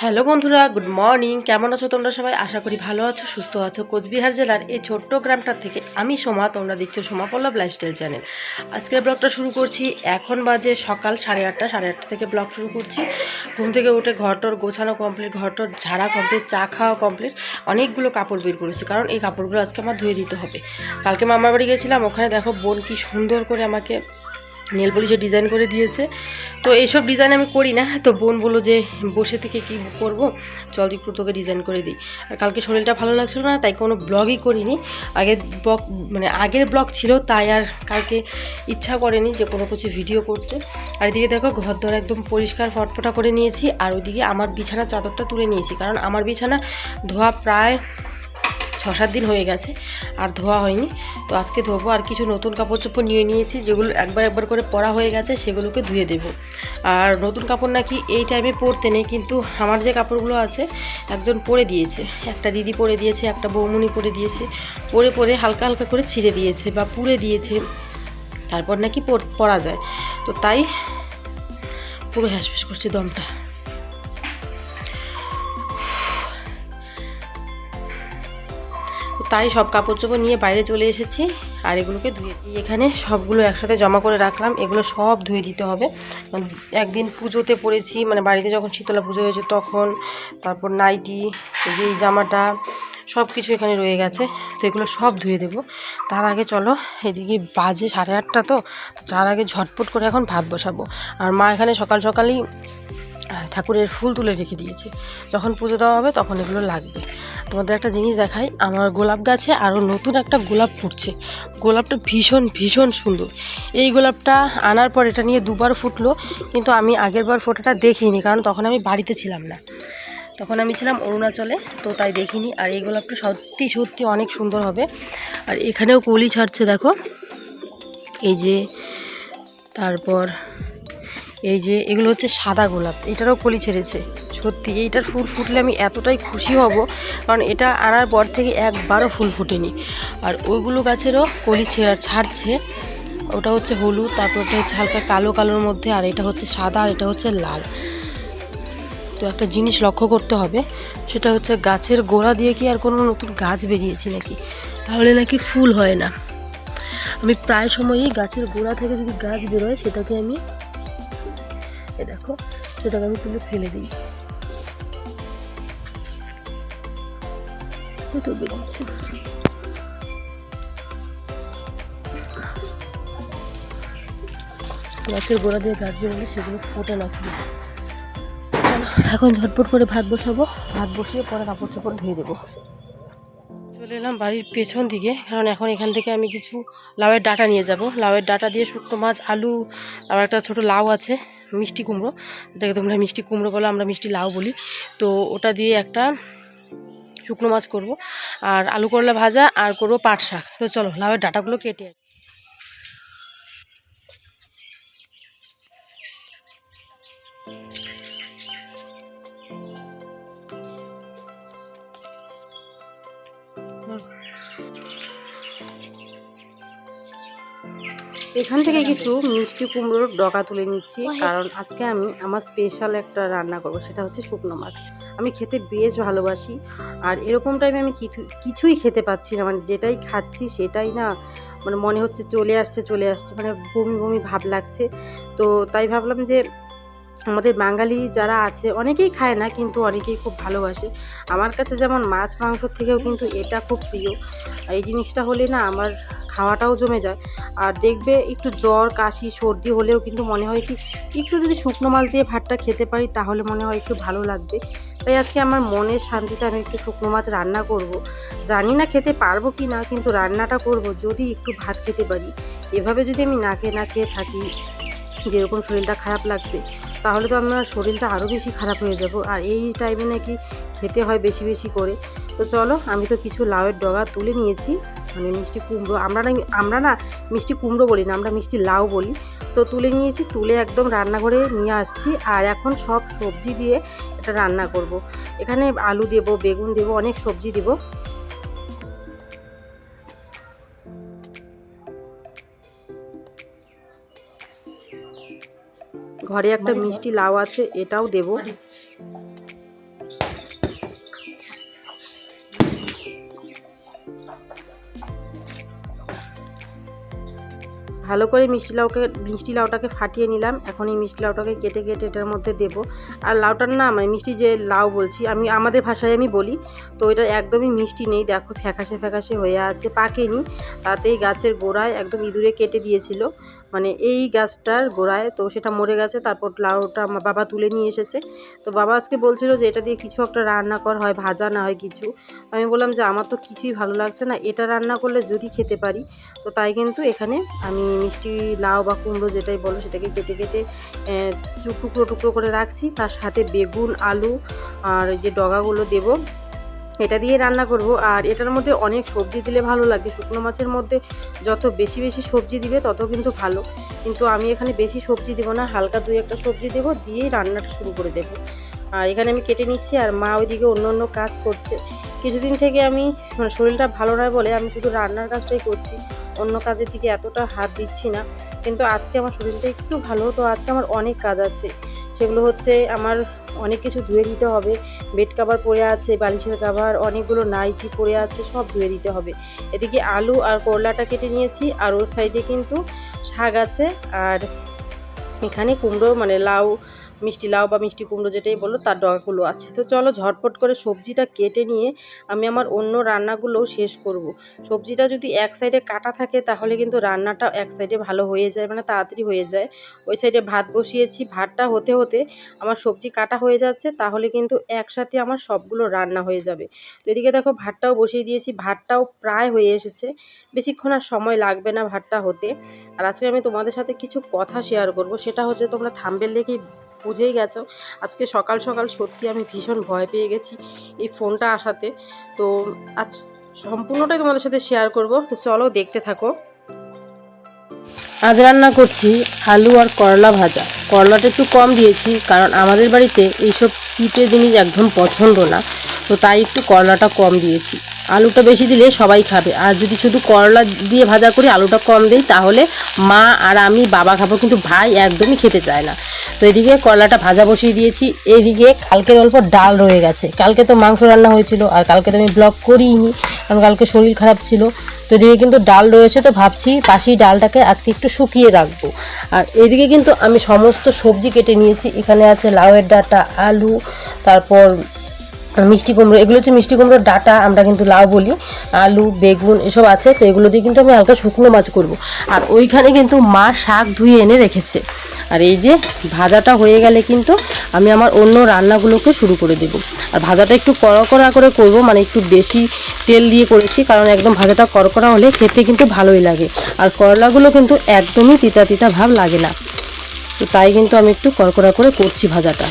Hello বন্ধুরা, good morning. কেমন আছো তোমরা সবাই? আশা করি ভালো আছো, সুস্থ আছো। কোচবিহার জেলার এই ছোট্ট গ্রামটার থেকে আমি সোমা, তোমরা দেখছো সোমা পল্লব লাইফস্টাইল চ্যানেল। আজকের ব্লগটা শুরু করছি। এখন বাজে সকাল 8:30, 8:30 থেকে ব্লগ শুরু করছি। ঘুম থেকে উঠে ঘরটর গোছানো কমপ্লিট, ঘরটর ঝাড়া কমপ্লিট, চা খাওয়া কমপ্লিট। অনেকগুলো কাপড় বের করেছি, কারণ এই কাপড়গুলো আজকে আমার ধুয়ে দিতে হবে। কালকে মামার বাড়ি গেছিলাম, ওখানে দেখো বোন কি সুন্দর করে আমাকে নেল পলিশের ডিজাইন করে দিয়েছে। তো এইসব ডিজাইন আমি করি না, তো বোন বললো যে বসে থেকে কি করব, চল একটু তোকে ডিজাইন করে দিই। আর কালকে শরীরটা ভালো লাগছিল না, তাই কোনো ব্লগই করিনি। আগের ব্লগ ছিল, তাই আর কালকে ইচ্ছা করেনি যে কোনো কিছু ভিডিও করতে। আর এদিকে দেখো ঘর দর একদম পরিষ্কার ফটফটা করে নিয়েছি। আর ওইদিকে আমার বিছানার চাদরটা তুলে নিয়েছি, কারণ আমার বিছানা ধোয়া প্রায় 6-7 দিন হয়ে গেছে, আর ধোয়া হয়নি। তো আজকে ধোবো। আর কিছু নতুন কাপড় চোপড় নিয়ে নিয়েছি, যেগুলো একবার করে পরা হয়ে গেছে, সেগুলোকে ধুয়ে দেবো। আর নতুন কাপড় নাকি এই টাইমে পরতে নেই, কিন্তু আমার যে কাপড়গুলো আছে একজন পরে দিয়েছে, একটা দিদি পরে দিয়েছে, একটা বৌমনি পরে দিয়েছে। পরে হালকা হালকা করে ছিঁড়ে দিয়েছে বা পুড়ে দিয়েছে, তারপর নাকি পরা যায়। তো তাই পুরো হ্যাসফ্যাস করছে দমটা। তাই সব কাপড় চোপড় নিয়ে বাইরে চলে এসেছি, আর এগুলোকে ধুয়ে দিই। এখানে সবগুলো একসাথে জমা করে রাখলাম, এগুলো সব ধুয়ে দিতে হবে। একদিন পুজোতে পরেছি, মানে বাড়িতে যখন শীতলা পুজো হয়েছে তখন, তারপর নাইটি, এই জামাটা, সব কিছু এখানে রয়ে গেছে। তো এগুলো সব ধুয়ে দেবো। তার আগে চলো, এদিকে বাজে 8:30, তো তার আগে ঝটপট করে এখন ভাত বসাবো। আর মা এখানে সকাল সকালই ঠাকুরের ফুল তুলে রেখে দিয়েছে, যখন পুজো দেওয়া হবে তখন এগুলো লাগবে। তোমাদের একটা জিনিস দেখাই, আমার গোলাপ গাছে আরও নতুন একটা গোলাপ ফুটছে। গোলাপটা ভীষণ ভীষণ সুন্দর। এই গোলাপটা আনার পর এটা নিয়ে 2বার ফুটলো, কিন্তু আমি আগের বার ফোটাটা দেখিনি, কারণ তখন আমি বাড়িতে ছিলাম না, তখন আমি ছিলাম অরুণাচলে, তো তাই দেখিনি। আর এই গোলাপটা সত্যি সত্যি অনেক সুন্দর হবে। আর এখানেও কলি ছাড়ছে দেখো, এই যে, তারপর এই যে, এগুলো হচ্ছে সাদা গোলাপ, এটারও কলি ছেড়েছে। সত্যি এইটার ফুল ফুটলে আমি এতটাই খুশি হব, কারণ এটা আনার পর থেকে একবারও ফুল ফুটেনি। আর ওইগুলো গাছেরও কলি ছাড়ছে। ওটা হচ্ছে হলুদ, তারপর ওটা হচ্ছে হালকা কালো কালোর মধ্যে, আর এটা হচ্ছে সাদা, আর এটা হচ্ছে লাল। তো একটা জিনিস লক্ষ্য করতে হবে, সেটা হচ্ছে গাছের গোড়া দিয়ে কি আর কোনো নতুন গাছ বেরিয়েছে নাকি, তাহলে নাকি ফুল হয় না। আমি প্রায় সময়ই গাছের গোড়া থেকে যদি গাছ বেরোয়, সেটাকে আমি দেখো, সেটাকে আমি তুলে ফেলে দিই। তো বেরিয়েছে। গাছের গোড়া দিয়ে গাছ বেরোলে সেগুলো ফোটে না কি। এখন ঝটপট করে ভাত বসাবো, ভাত বসিয়ে পরে কাপড় চোপড় ধুয়ে দেবো। চলে এলাম বাড়ির পেছন দিকে, কারণ এখন এখান থেকে আমি কিছু লাউয়ের ডাঁটা নিয়ে যাব। লাউয়ের ডাঁটা দিয়ে শুকনো মাছ, আলু, আর একটা ছোটো লাউ আছে, মিষ্টি কুমড়ো, এটাকে তোমরা মিষ্টি কুমড়ো বলো, আমরা মিষ্টি লাউ বলি। তো ওটা দিয়ে একটা শুকনো মাছ করব, আর আলু করলা ভাজা, আর করবো পাট শাক। তো চলো লাউয়ের ডাঁটাগুলো কেটে। এখান থেকে কিছু মিষ্টি কুমড়োর ডগা তুলে নিচ্ছি, কারণ আজকে আমি আমার স্পেশাল একটা রান্না করব, সেটা হচ্ছে শুকনো মাছ। আমি খেতে বেশ ভালোবাসি, আর এরকম টাইমে আমি কিছুই খেতে পাচ্ছি না, মানে যেটাই খাচ্ছি সেটাই না, মানে মনে হচ্ছে চলে আসছে, মানে বমি বমি ভাব লাগছে। তো তাই ভাবলাম যে আমাদের বাঙালি যারা আছে অনেকেই খায় না, কিন্তু অনেকেই খুব ভালোবাসে। আমার কাছে যেমন মাছ মাংসর থেকেও কিন্তু এটা খুব প্রিয়। এই জিনিসটা হলে না আমার খাওয়াটাও জমে যায়। আর দেখবে একটু জ্বর কাশি সর্দি হলেও কিন্তু মনে হয় কি, একটু যদি শুকনো মাছ দিয়ে ভাতটা খেতে পারি, তাহলে মনে হয় একটু ভালো লাগবে। তাই আজকে আমার মনের শান্তিতে আমি একটু শুকনো মাছ রান্না করব। জানি না খেতে পারবো কি না, কিন্তু রান্নাটা করব যদি একটু ভাত খেতে পারি। এভাবে যদি আমি না খেয়ে থাকি, যেরকম শরীরটা খারাপ লাগছে, তাহলে তো আমার শরীরটা আরও বেশি খারাপ হয়ে যাব। আর এই টাইমে নাকি খেতে হয় বেশি বেশি করে। তো চলো, আমি তো কিছু লাউয়ের ডগা তুলে নিয়েছি, মানে মিষ্টি কুমড়ো, আমরা না মিষ্টি কুমড়ো বলি না, আমরা মিষ্টি লাউ বলি। তো তুলে নিয়েছি, তুলে একদম রান্নাঘরে নিয়ে আসছি। আর এখন সব সবজি দিয়ে এটা রান্না করব। এখানে আলু দেবো, বেগুন দেবো, অনেক সবজি দেবো। ঘরে একটা মিষ্টি লাউ আছে, এটাও দেবো। ভালো করে মিষ্টি লাউটাকে ফাটিয়ে নিলাম। এখন এই মিষ্টি লাউটাকে কেটে কেটে এটার মধ্যে দেব। আর লাউটার না মানে মিষ্টি যে লাউ বলছি আমি, আমাদের ভাষায় আমি বলি, তো এটা একদমই মিষ্টি নেই। দেখো ফ্যাকাশে ফ্যাকাশে হয়ে আছে, পাকেনি। তাতেই গাছের গোড়ায় একদম ইঁদুরে কেটে দিয়েছিল, মানে এই গাছটার গোড়ায়, তো সেটা মরে গেছে। তারপর লাউটা আমার বাবা তুলে নিয়ে এসেছে। তো বাবা আজকে বলছিল যে এটা দিয়ে কিছু একটা রান্না কর, হয় ভাজা না হয় কিছু। আমি বললাম যে আমার তো কিছুই ভালো লাগছে না, এটা রান্না করলে যদি খেতে পারি। তো তাই কিন্তু এখানে আমি মিষ্টি লাউ বা কুমড়ো যেটাই বলো সেটাকে কেটে কেটে টুকরো টুকরো করে রাখছি। তার সাথে বেগুন, আলু আর যে ডগাগুলো দেব, এটা দিয়ে রান্না করব। আর এটার মধ্যে অনেক সবজি দিলে ভালো লাগে। শুকনো মাছের মধ্যে যত বেশি বেশি সবজি দিবে তত কিন্তু ভালো, কিন্তু আমি এখানে বেশি সবজি দেবো না, হালকা 2-1টা সবজি দেবো, দিয়েই রান্নাটা শুরু করে দেব। আর এখানে আমি কেটে নিচ্ছি, আর মা ওইদিকে অন্য অন্য কাজ করছে। কিছুদিন থেকে আমি মানে শরীরটা ভালো নয় বলে আমি শুধু রান্নার কাজটাই করছি, অন্য কাজের দিকে এতটা হাত দিচ্ছি না। কিন্তু আজকে আমার শরীরটা একটু ভালো, তো আজকে আমার অনেক কাজ আছে। সেগুলো হচ্ছে আমার অনেক কিছু ধুয়ে দিতে হবে, বেড কাভার পড়ে আছে, বালিশের কাভার, অনেকগুলো নাইটি পড়ে আছে, সব ধুয়ে দিতে হবে। এদিকে আলু আর করলাটা কেটে নিয়েছি, আর ওর সাইডে কিন্তু শাক আছে, আর এখানে কুমড়ো মানে লাউ, মিষ্টি লাউ বা মিষ্টি কুমড়ো যেটাই বলো তার ডগাগুলো আছে। তো চলো ঝটপট করে সবজিটা কেটে নিয়ে আমি আমার অন্য রান্নাগুলোও শেষ করব। সবজিটা যদি এক সাইডে কাটা থাকে তাহলে কিন্তু রান্নাটা এক সাইডে ভালো হয়ে যায়, মানে তাড়াতাড়ি হয়ে যায়। ওই সাইডে ভাত বসিয়েছি, ভাতটা হতে হতে আমার সবজি কাটা হয়ে যাচ্ছে, তাহলে কিন্তু একসাথে আমার সবগুলো রান্না হয়ে যাবে। তো এদিকে দেখো ভাতটাও বসিয়ে দিয়েছি, ভাতটাও প্রায় হয়ে এসেছে, বেশিক্ষণ আর সময় লাগবে না ভাতটা হতে। আর আজকে আমি তোমাদের সাথে কিছু কথা শেয়ার করব, সেটা হচ্ছে তোমরা থাম্বনেল দেখেই বুঝেই গেছো। আজকে সকাল সকাল সত্যি আমি ভীষণ ভয় পেয়ে গেছি এই ফোনটা আসাতে। তো আজ সম্পূর্ণটাই তোমাদের সাথে শেয়ার করব, তো চলো দেখতে থাকো। আজ রান্না করছি আলু আর করলা ভাজা। করলাটা একটু কম দিয়েছি, কারণ আমাদের বাড়িতে এইসব তিতে জিনিস একদম পছন্দ না, তো তাই একটু করলাটা কম দিয়েছি। আলুটা বেশি দিলে সবাই খাবে, আর যদি শুধু করলা দিয়ে ভাজা করি আলুটা কম দিই তাহলে মা আর আমি, বাবা খাবো, কিন্তু ভাই একদমই খেতে চায় না। তো এদিকে করলাটা ভাজা বসিয়ে দিয়েছি। এদিকে কালকের অল্প ডাল রয়ে গেছে, কালকে তো মাংস রান্না হয়েছিল, আর কালকে তো আমি ব্লগ করিনি কারণ কালকে শরীর খারাপ ছিল। তো এদিকে কিন্তু ডাল রয়েছে, তো ভাবছি বাসি ডালটাকে আজকে একটু শুকিয়ে রাখবো। আর এদিকে কিন্তু আমি সমস্ত সবজি কেটে নিয়েছি। এখানে আছে লাউয়ের ডাঁটা, আলু, তারপর মিষ্টি কুমড়ো, এগুলো হচ্ছে মিষ্টি কুমড়োর ডাঁটা, আমরা কিন্তু লাউ বলি। আলু, বেগুন এসব আছে, তো এগুলো দিয়ে কিন্তু আমি হালকা শুকনো মাছ করব। আর ওইখানে কিন্তু মা শাক ধুয়ে এনে রেখেছে। আর এই যে ভাজাটা হয়ে গেলে কিন্তু আমি আমার অন্য রান্নাগুলোকে শুরু করে দেব। আর ভাজাটা একটু কড়া করে করব, মানে একটু বেশি তেল দিয়ে করেছি, কারণ একদম ভাজাটা কড়া হলে খেতে কিন্তু ভালোই লাগে। আর করলাগুলো কিন্তু একদমই তিতা তিতা ভাব লাগে না, তো তাই কিন্তু আমি একটু কড়া করে করছি ভাজাটা।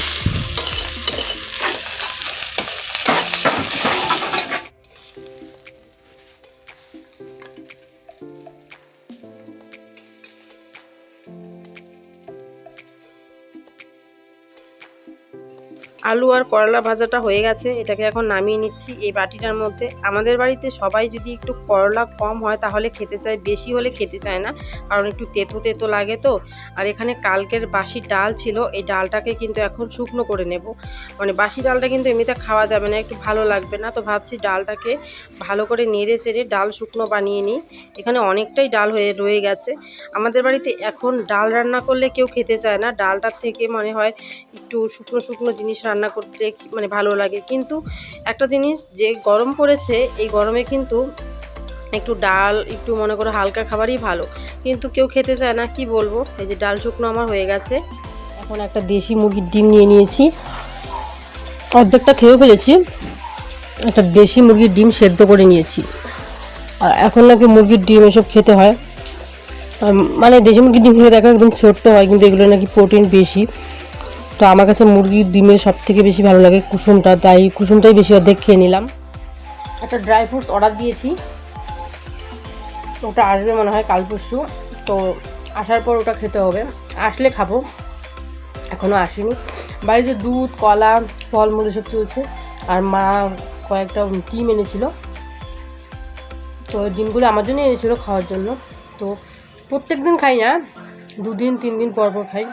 আলু আর করলা ভাজাটা হয়ে গেছে, এটাকে এখন নামিয়ে নিচ্ছি এই বাটিটার মধ্যে। আমাদের বাড়িতে সবাই যদি একটু করলা কম হয় তাহলে খেতে চায়, বেশি হলে খেতে চায় না, কারণ একটু তেতো তেতো লাগে তো। আর এখানে কালকের বাসি ডাল ছিল, এই ডালটাকে কিন্তু এখন শুকনো করে নেব। মানে বাসি ডালটা কিন্তু এমনিতে খাওয়া যাবে না, একটু ভালো লাগবে না, তো ভাবছি ডালটাকে ভালো করে নেড়ে চেড়ে ডাল শুকনো বানিয়ে নিই। এখানে অনেকটাই ডাল হয়ে রয়ে গেছে। আমাদের বাড়িতে এখন ডাল রান্না করলে কেউ খেতে চায় না, ডালটার থেকে মনে হয় একটু শুকনো শুকনো জিনিস রান্না করতে মানে ভালো লাগে। কিন্তু একটা জিনিস, যে গরম পড়েছে এই গরমে কিন্তু একটু ডাল, একটু মনে করো হালকা খাবারই ভালো, কিন্তু কেউ খেতে চায় না, কি বলবো। এই যে ডাল শুকনো আমার হয়ে গেছে। এখন একটা দেশি মুরগির ডিম নিয়ে নিয়েছি, অর্ধেকটা খেয়েও ফেলেছি। একটা দেশি মুরগির ডিম সেদ্ধ করে নিয়েছি। আর এখন নাকি মুরগির ডিম এসব খেতে হয়, মানে দেশি মুরগির ডিম হয়ে দেখো একদম ছোট্ট হয়, কিন্তু এগুলো নাকি প্রোটিন বেশি। তো আমার কাছে মুরগির ডিমের সব থেকে বেশি ভালো লাগে কুসুমটা, তাই কুসুমটাই বেশি অর্ধেক খেয়ে নিলাম। একটা ড্রাই ফ্রুটস অর্ডার দিয়েছি, ওটা আসবে মনে হয় কাল পরশু, তো আসার পর ওটা খেতে হবে, আসলে খাবো, এখনও আসেনি। বাড়িতে দুধ, কলা, ফলমূল এসব চলছে। আর মা কয়েকটা ডিম এনেছিল, তো ডিমগুলো আমার জন্য এনেছিল খাওয়ার জন্য। তো প্রত্যেক দিন খাই না, 2-3 দিন পর পর খাই।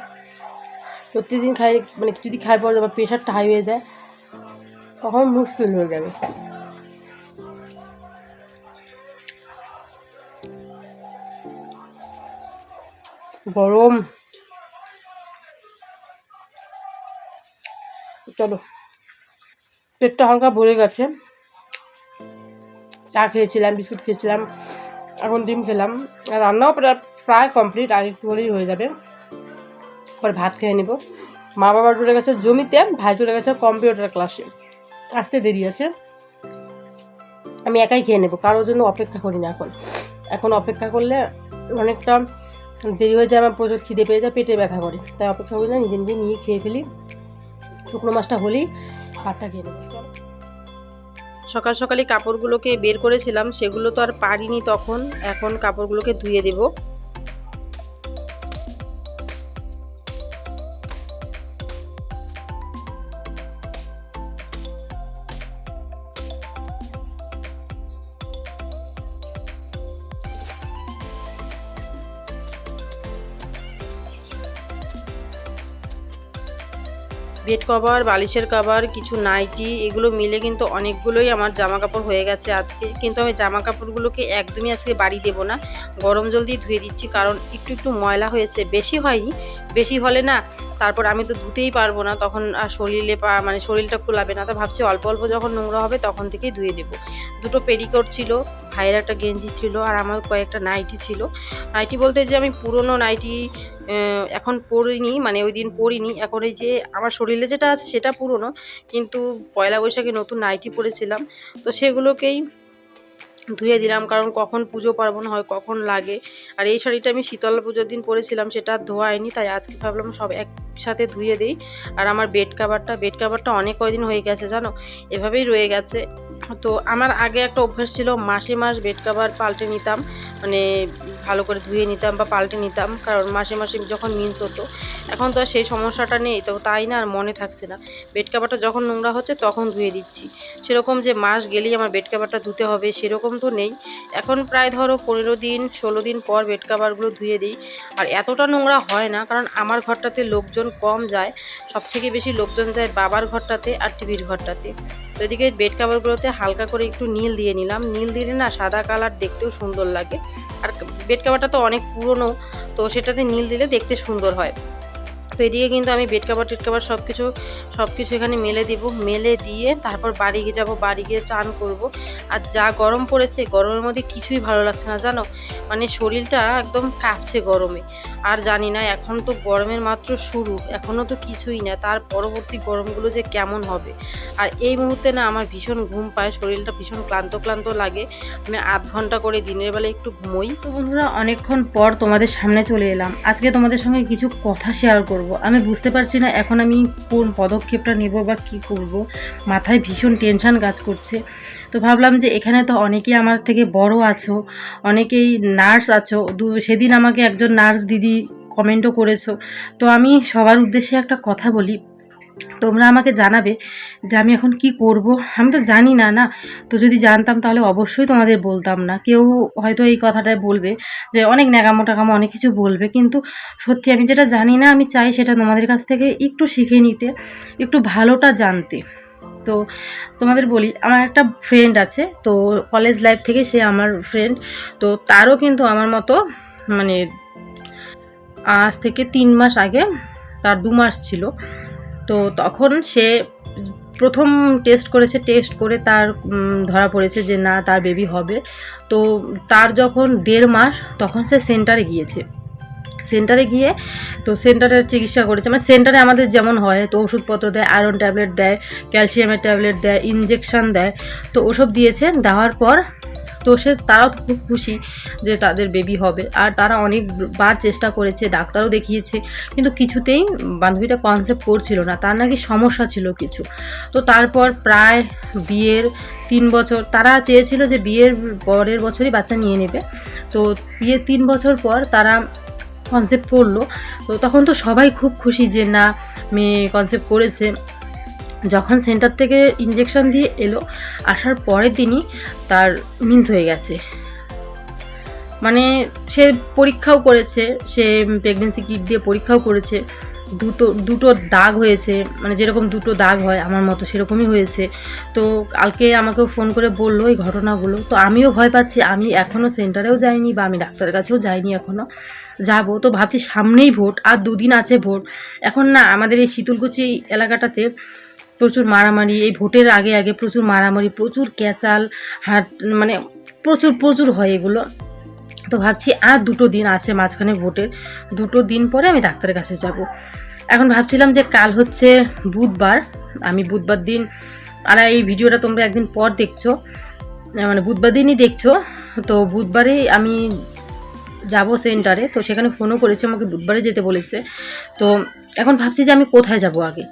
প্রতিদিন খাই মানে যদি খাই পর আবার প্রেশারটা হাই হয়ে যায়, তখন মুশকিল হয়ে যাবে। গরম। চলো, পেটটা হালকা ভরে গেছে। চা খেয়েছিলাম, বিস্কুট খেয়েছিলাম, এখন ডিম খেলাম। আর রান্নাও প্রায় কমপ্লিট, আর একটু হলেই হয়ে যাবে। পরে ভাত খেয়ে নেব। মা বাবা চলে গেছে জমিতে, ভাই চলে গেছে কম্পিউটার ক্লাসে, আসতে দেরি আছে। আমি একাই খেয়ে নেবো, কারোর জন্য অপেক্ষা করি না। এখন অপেক্ষা করলে অনেকটা দেরি হয়ে যায়, আমার প্রচুর খিদে পেয়ে যায়, পেটে ব্যথা করে, তাই অপেক্ষা করি না, নিজে নিজে নিয়ে খেয়ে ফেলি। শুকনো মাছটা হলেই ভাতটা খেয়ে নেবো। সকাল সকালে কাপড়গুলোকে বের করেছিলাম, সেগুলো তো আর পারিনি তখন। এখন কাপড়গুলোকে ধুয়ে দেবো। বেড কভার, বালিশের কভার, কিছু নাইটি, এগুলো মিলে কিন্তু অনেকগুলোই আমার জামা কাপড় হয়ে গেছে আজকে। কিন্তু আমি জামা কাপড়গুলোকে একদমই আজকে বাড়ি দেবো না, গরম জল দিয়ে ধুয়ে দিচ্ছি, কারণ একটু একটু ময়লা হয়েছে, বেশি হয়নি। বেশি হলে না তারপর আমি তো ধুতেই পারবো না, তখন আর শরীরে মানে শরীরটা কুলাবে না। তো ভাবছি অল্প অল্প যখন নোংরা হবে তখন থেকেই ধুয়ে দেবো। দুটো পেটিকোট ছিল, ভাইয়ের একটা গেঞ্জি ছিল, আর আমার কয়েকটা নাইটি ছিল। নাইটি বলতে যে আমি পুরনো নাইটি এখন পরিনি, মানে ওই দিন পরিনি। এখন এই যে আমার শরীরে যেটা আছে সেটা পুরনো, কিন্তু পয়লা বৈশাখে নতুন নাইটি পরেছিলাম, তো সেগুলোকেই ধুয়ে দিলাম, কারণ কখন পুজো পার্বণ হয়, কখন লাগে। আর এই শাড়িটা আমি শীতলা পুজোর দিন পরেছিলাম, সেটা ধোয়া হয়নি, তাই আজকে ভাবলাম সব একসাথে ধুয়ে দিই। আর আমার বেড কাভারটা অনেক কয়দিন হয়ে গেছে জানো, এভাবেই রয়ে গেছে। তো আমার আগে একটা অভ্যাস ছিল, মাসে মাস বেড কাভার পাল্টে নিতাম, মানে ভালো করে ধুয়ে নিতাম বা পাল্টে নিতাম, কারণ মাসে মাসে যখন মিন্স হতো। এখন তো আর সেই সমস্যাটা নেই, তো তাই না আর মনে থাকছে না। বেড কাভারটা যখন নোংরা হচ্ছে তখন ধুয়ে দিচ্ছি। সেরকম যে মাস গেলেই আমার বেড কাভারটা ধুতে হবে সেরকম তো নেই। এখন প্রায় ধরো 15 দিন 16 দিন পর বেড কাভারগুলো ধুয়ে দিই। আর এতটা নোংরা হয় না, কারণ আমার ঘরটাতে লোকজন কম যায়, সবথেকে বেশি লোকজন যায় বাবার ঘরটাতে আর টিভির ঘরটাতে। তো এদিকে বেড কাভারগুলোতে হালকা করে একটু নীল দিয়ে নিলাম, নীল দিলে না সাদা কালার দেখতেও সুন্দর লাগে। আর বেড কাভারটা তো অনেক পুরনো, তো সেটাতে নীল দিলে দেখতে সুন্দর হয়। তো এদিকে কিন্তু আমি বেড কাভার টেড কাভার সব কিছু এখানে মেলে দিব, মেলে দিয়ে তারপর বাড়ি গিয়ে যাবো, বাড়ি গিয়ে চান করব। আর যা গরম পড়েছে, গরমের মধ্যে কিছুই ভালো লাগছে না জানো, মানে শরীরটা একদম কাঁপছে গরমে। আর জানি না, এখন তো গরমের মাত্র শুরু, এখনও তো কিছুই না, তার পরবর্তী গরমগুলো যে কেমন হবে। আর এই মুহূর্তে না আমার ভীষণ ঘুম পায়, শরীরটা ভীষণ ক্লান্ত ক্লান্ত লাগে। আমি আধ ঘন্টা করে দিনের বেলা একটু ঘুমোই। তো বন্ধুরা, অনেকক্ষণ পর তোমাদের সামনে চলে এলাম। আজকে তোমাদের সঙ্গে কিছু কথা শেয়ার করব। আমি বুঝতে পারছি না এখন আমি কোন পদক্ষেপটা নেব বা কি করব, মাথায় ভীষণ টেনশন কাজ করছে। তো ভাবলাম যে এখানে তো অনেকেই আমার থেকে বড় আছো, অনেকেই নার্স আছো, সেদিন আমাকে একজন নার্স দিদি কমেন্টও করেছো। তো আমি সবার উদ্দেশ্যে একটা কথা বলি, তোমরা আমাকে জানাবে যে আমি এখন কি করব। আমি তো জানি না, না তো যদি জানতাম তাহলে অবশ্যই তোমাদের বলতাম না। কেউ হয়তো এই কথাটাই বলবে যে অনেক ন্যাকামো টাকামো অনেক কিছু বলবে, কিন্তু সত্যি আমি যেটা জানি না, আমি চাই সেটা তোমাদের কাছ থেকে একটু শিখে নিতে, একটু ভালোটা জানতে। তো তোমাদের বলি, আমার একটা ফ্রেন্ড আছে, তো কলেজ লাইফ থেকে সে আমার ফ্রেন্ড। তো তারও কিন্তু আমার মতো, মানে আজ থেকে 3 মাস আগে তার 2 মাস ছিল। তো তখন সে প্রথম টেস্ট করেছে, টেস্ট করে তার ধরা পড়েছে যে না, তার বেবি হবে। তো তার যখন 1.5 মাস, তখন সে সেন্টারে গিয়েছে। সেন্টারে গিয়ে তো সেন্টারের চিকিৎসা করেছে, মানে সেন্টারে আমাদের যেমন হয়, তো ওষুধপত্র দেয়, আয়রন ট্যাবলেট দেয়, ক্যালসিয়ামের ট্যাবলেট দেয়, ইনজেকশান দেয়, তো ওসব দিয়েছে। দেওয়ার পর তো তারাও খুব খুশি যে তাদের বেবি হবে। আর তারা অনেকবার চেষ্টা করেছে, ডাক্তারও দেখিয়েছে, কিন্তু কিছুতেই বান্ধবীটা কনসেপ্ট করছিল না, তার নাকি সমস্যা ছিল কিছু। তো তারপর প্রায় বিয়ের 3 বছর, তারা চেয়েছিল যে বিয়ের পরের বছরই বাচ্চা নিয়ে নেবে। তো বিয়ের 3 বছর পর তারা কনসেপ্ট করলো। তো তখন তো সবাই খুব খুশি যে না, মেয়ে কনসেপ্ট করেছে। যখন সেন্টার থেকে ইনজেকশন দিয়ে এলো, আসার পরের দিনই তার মিন্স হয়ে গেছে। মানে সে পরীক্ষাও করেছে, সে প্রেগনেন্সি কিট দিয়ে পরীক্ষাও করেছে, দুটো দাগ হয়েছে, মানে যেরকম দুটো দাগ হয় আমার মতো সেরকমই হয়েছে। তো কালকে আমাকেও ফোন করে বললো এই ঘটনাগুলো। তো আমিও ভয় পাচ্ছি, আমি এখনও সেন্টারেও যাইনি বা আমি ডাক্তারের কাছেও যাইনি এখনও। যাব, তো ভাবছি সামনেই ভোট, আর 2 দিন আছে ভোট। এখন না আমাদের এই শীতলকুচি এলাকাটাতে প্রচুর মারামারি, এই ভোটের আগে আগে প্রচুর মারামারি, প্রচুর ক্যাচাল হাত, মানে প্রচুর হয় এগুলো। তো ভাবছি আর 2 দিন আছে মাঝখানে ভোটের, 2 দিন পরে আমি ডাক্তারের কাছে যাব। এখন ভাবছিলাম যে কাল হচ্ছে বুধবার, আমি বুধবার দিন, আর এই ভিডিওটা তোমরা একদিন পর দেখছো, মানে বুধবার দিনই দেখছো, তো বুধবারেই আমি যাব সেন্টারে। তো সেখানে ফোনও করেছে, আমাকে বুধবারে যেতে বলেছে। তো এখন ভাবছি যে আমি কোথায় যাব আগে।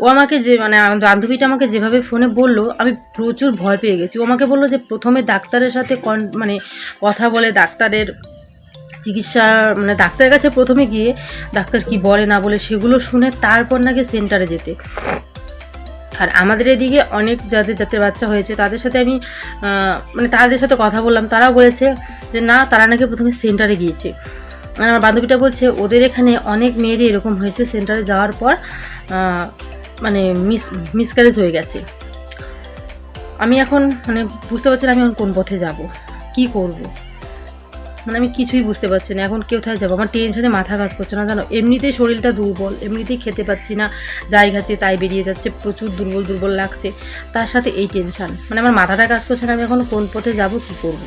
ও আমাকে যে, মানে আমার বান্ধবীটা আমাকে যেভাবে ফোনে বললো, আমি প্রচুর ভয় পেয়ে গেছি। ও আমাকে বললো যে প্রথমে ডাক্তারের সাথে মানে কথা বলে, ডাক্তারের চিকিৎসা, মানে ডাক্তারের কাছে প্রথমে গিয়ে ডাক্তার কি বলে না বলে সেগুলো শুনে তারপর নাকি সেন্টারে যেতে। আর আমাদের এদিকে অনেক যাদের বাচ্চা হয়েছে তাদের সাথে আমি মানে তাদের সাথে কথা বললাম, তারাও বলেছে যে না, তারা নাকি প্রথমে সেন্টারে গিয়েছে। মানে আমার বান্ধবীটা বলছে ওদের এখানে অনেক মেয়েরই এরকম হয়েছে, সেন্টারে যাওয়ার পর মানে মিসক্যারেজ হয়ে গেছে। আমি এখন মানে বুঝতে পারছি না আমি এখন কোন পথে যাব, কি করব, মানে আমি কিছুই বুঝতে পারছি না এখন কোথায় যাবো। আমার টেনশনে মাথা কাজ করছে না জানো, এমনিতেই শরীরটা দুর্বল, এমনিতেই খেতে পাচ্ছি না, যাই খাচ্ছি তাই বেরিয়ে যাচ্ছে, প্রচুর দুর্বল লাগছে, তার সাথে এই টেনশন, মানে আমার মাথাটা কাজ করছে না আমি এখন কোন পথে যাব, কি করব।